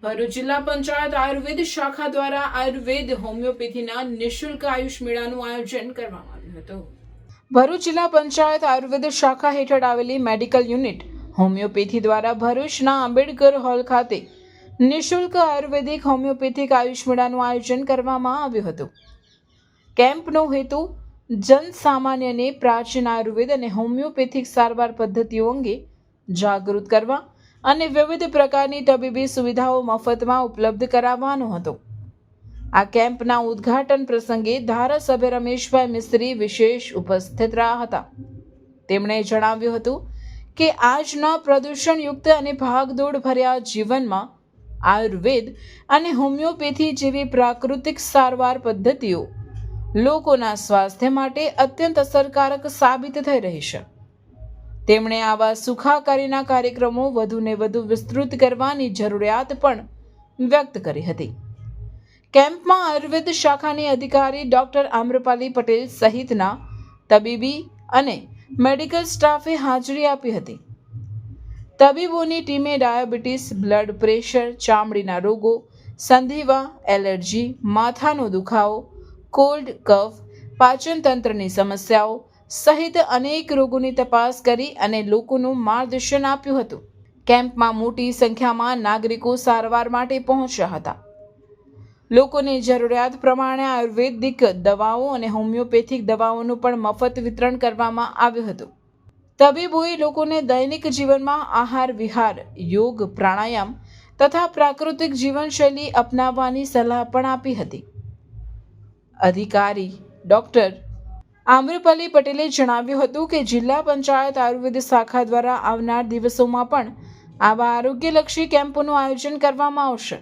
ભરૂચ જિલ્લા પંચાયત આયુર્વેદ શાખા દ્વારા આયુર્વેદ હોમિયોપેથીના નિઃશુલ્ક આયુષ મેળાનું આયોજન કરવામાં આવ્યું હતું। ભરૂચ જિલ્લા પંચાયત આયુર્વેદ શાખા હેઠળ આવેલી મેડિકલ યુનિટ હોમિયોપેથી દ્વારા ભરૂચના આંબેડકર હોલ ખાતે નિઃશુલ્ક આયુર્વેદિક હોમિયોપેથિક આયુષ મેળાનું આયોજન કરવામાં આવ્યું હતું। કેમ્પનો હેતુ જનસામાન્યને પ્રાચીન આયુર્વેદ અને હોમિયોપેથિક સારવાર પદ્ધતિઓ અંગે જાગૃત કરવા અને વિવિધ પ્રકારની તબીબી સુવિધાઓ મફતમાં ઉપલબ્ધ કરાવવાનો હતો। આ કેમ્પના ઉદ્ઘાટન પ્રસંગે ધારાસભ્ય રમેશભાઈ મિસ્ત્રી વિશેષ ઉપસ્થિત રહ્યા હતા। તેમણે જણાવ્યું હતું કે આજના પ્રદૂષણયુક્ત અને ભાગદોડ ભર્યા જીવનમાં આયુર્વેદ અને હોમિયોપેથી જેવી પ્રાકૃતિક સારવાર પદ્ધતિઓ લોકોના સ્વાસ્થ્ય માટે અત્યંત અસરકારક સાબિત થઈ રહી છે। તેમણે આવા સુખાકારીના કાર્યક્રમો વધુને વધુ વિસ્તૃત કરવાની જરૂરિયાત પણ વ્યક્ત કરી હતી। કેમ્પમાં આયુર્વેદ શાખાની અધિકારી ડોક્ટર આમ્રપાલી પટેલ સહિતના તબીબી અને મેડિકલ સ્ટાફે હાજરી આપી હતી। તબીબોની ટીમે ડાયાબિટીસ, બ્લડ પ્રેશર, ચામડીના રોગો, સંધિવા, એલર્જી, માથાનો દુખાવો, કોલ્ડ, કફ, પાચન તંત્રની સમસ્યાઓ સહિત અનેક રોગોની તપાસ કરી અને લોકોનું માર્ગદર્શન આપ્યું હતું। કેમ્પમાં મોટી સંખ્યામાં નાગરિકો સારવાર માટે પહોંચ્યા હતા। લોકોને જરૂરિયાત પ્રમાણે આયુર્વેદિક દવાઓ અને હોમિયોપેથિક દવાઓનું પણ મફત વિતરણ કરવામાં આવ્યું હતું। તબીબોએ લોકોને દૈનિક જીવનમાં આહાર વિહાર, યોગ, પ્રાણાયામ તથા પ્રાકૃતિક જીવનશૈલી અપનાવવાની સલાહ પણ આપી હતી। અધિકારી ડોક્ટર આમ્રપાલી પટેલે જણાવ્યું હતું કે જિલ્લા પંચાયત આયુર્વેદ શાખા દ્વારા આવનાર દિવસોમાં પણ આવા આરોગ્યલક્ષી કેમ્પોનું આયોજન કરવામાં આવશે।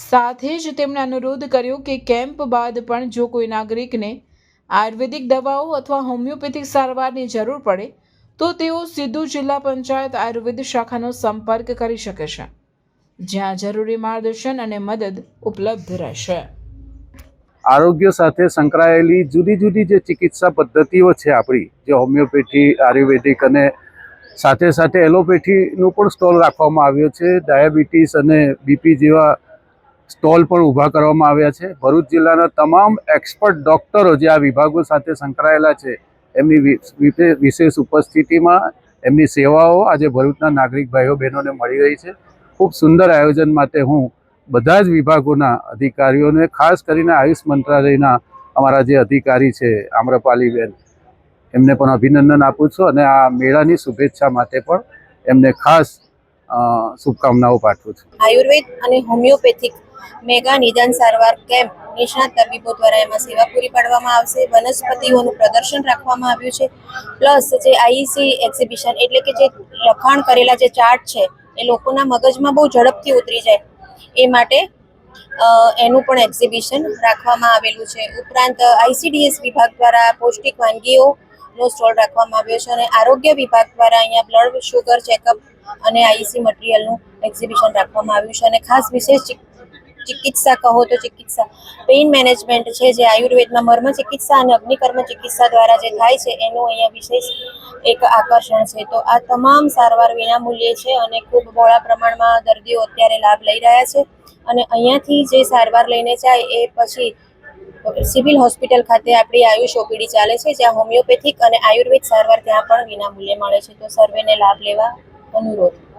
સાથે જ તેમણે અનુરોધ કર્યો કે કેમ્પ બાદ પણ જો કોઈ નાગરિકને આયુર્વેદિક દવાઓ અથવા હોમિયોપેથિક સારવારની જરૂર પડે તો તેઓ સીધું જિલ્લા પંચાયત આયુર્વેદ શાખાનો સંપર્ક કરી શકે છે, જ્યાં જરૂરી માર્ગદર્શન અને મદદ ઉપલબ્ધ રહેશે। આરોગ્ય સાથે સંકળાયેલી જુદી જુદી જે ચિકિત્સા પદ્ધતિઓ છે આપણી, જે હોમિયોપેથી, આયુર્વેદિક અને સાથે સાથે એલોપેથીનું પણ સ્ટોલ રાખવામાં આવ્યો છે। ડાયાબિટીસ અને બીપી જેવા સ્ટોલ પણ ઊભા કરવામાં આવ્યા છે। ભરૂચ જિલ્લાના તમામ એક્સપર્ટ ડૉક્ટરો જે આ વિભાગો સાથે સંકળાયેલા છે એમની વિશેષ ઉપસ્થિતિમાં એમની સેવાઓ આજે ભરૂચના નાગરિક ભાઈઓ બહેનોને મળી રહી છે। ખૂબ સુંદર આયોજન માટે હું બધા જ વિભાગોના અધિકારીઓને, ખાસ કરીને આયુષ મંત્રાલયના અમારા જે અધિકારી છે આમ્રપાલીબેન, એમને પણ અભિનંદન આપું છું અને આ મેળાની શુભેચ્છા માટે પણ એમને ખાસ શુભકામનાઓ પાઠવું છું। આયુર્વેદ અને હોમિયોપેથિક મેગા નિદાન સારવાર કેમ્પ નિષ્ણાત તબીબો દ્વારા એમાં સેવા પૂરી પાડવામાં આવશે। વનસ્પતિઓનું પ્રદર્શન રાખવામાં આવ્યું છે, પ્લસ જે આઈસી એક્ઝિબિશન એટલે કે જે લખાણ કરેલા જે ચાર્ટ છે એ લોકોના મગજમાં બહુ ઝડપથી ઉતરી જાય એ માટે એનું પણ એક્ઝિબિશન રાખવામાં આવેલું છે। ઉપરાંત આઈસીડીએસ વિભાગ દ્વારા પૌષ્ટિક વાનગીઓનો સ્ટોલ રાખવામાં આવ્યો છે અને આરોગ્ય વિભાગ દ્વારા અહીંયા બ્લડ શુગર ચેકઅપ અને આઈસી મટીરિયલનું એક્ઝિબિશન રાખવામાં આવ્યું છે અને ખાસ વિશેષ ચિકિત્સા કહો તો ચિકિત્સા પેઇન મેનેજમેન્ટ છે, જે આયુર્વેદમાં મર્મ ચિકિત્સા અને અગ્નિકર્મ ચિકિત્સા દ્વારા જે થાય છે એનું અહીંયા વિશેષ એક આકર્ષણ છે। તો આ તમામ સારવાર વિનામૂલ્યે છે અને ખૂબ બહોળા પ્રમાણમાં દર્દીઓ અત્યારે લાભ લઈ રહ્યા છે અને અહીંયાથી જે સારવાર લઈને જાય એ પછી સિવિલ હોસ્પિટલ ખાતે આપણી આયુષ ઓપીડી ચાલે છે, જ્યાં હોમિયોપેથિક અને આયુર્વેદ સારવાર ત્યાં પણ વિનામૂલ્યે મળે છે। તો સર્વેને લાભ લેવા અનુરોધ।